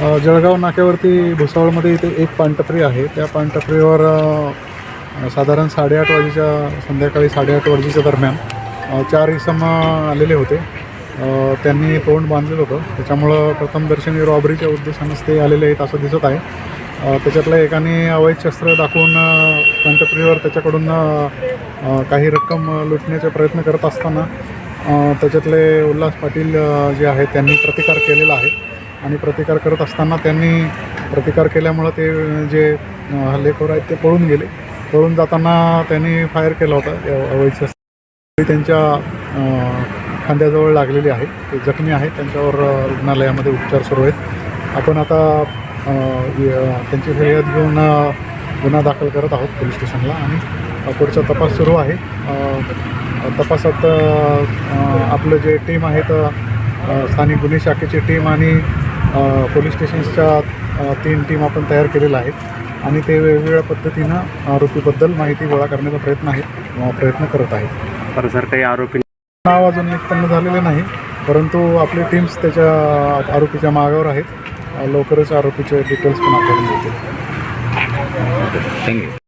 जळगाव नाक्यावरती भुसावळमध्ये इथे एक पानटपरी आहे. त्या पानटपरीवर साधारण संध्याकाळी 8:30 वाजेच्या दरम्यान 4 इसम आलेले होते. त्यांनी तोंड बांधलेलं होतं. त्याच्यामुळं प्रथमदर्शनी रॉबरीच्या उद्देशानेच ते आलेले आहेत असं दिसत आहे. त्याच्यातल्या एकाने अवैध शस्त्र दाखवून पानटपरीवर त्याच्याकडून काही रक्कम लुटण्याचा प्रयत्न करत असताना त्याच्यातले उल्हास पाटील जे आहेत त्यांनी प्रतिकार केलेला आहे. आणि प्रतिकार करत असताना त्यांनी प्रतिकार केल्यामुळं ते जे हल्लेखोर आहेत ते पळून गेले. पळून जाताना त्यांनी फायर केला होता. अवैध शस्त्र त्यांच्या खांद्याजवळ लागलेली आहे. ते जखमी आहेत. त्यांच्यावर रुग्णालयामध्ये उपचार सुरू आहेत. आपण आता त्यांची फिर्याद घेऊन गुन्हा दाखल करत आहोत पोलीस स्टेशनला आणि पुढचा तपास सुरू आहे. तपासात आपलं जे टीम आहेत स्थानिक गुन्हे शाखेची टीम आणि पोलीस स्टेशन्सच्या 3 टीम आपण तयार केलेल्या आहेत आणि ते वेगवेगळ्या पद्धतीनं आरोपीबद्दल माहिती गोळा करण्याचा प्रयत्न करत आहेत. तर सर काही आरोपी नाव अजून निष्पन्न झालेले नाही, परंतु आपली टीम्स त्याच्या आरोपीच्या मागावर आहेत. लवकरच आरोपीचे डिटेल्स पण आपल्याला मिळतील. थँक्यू.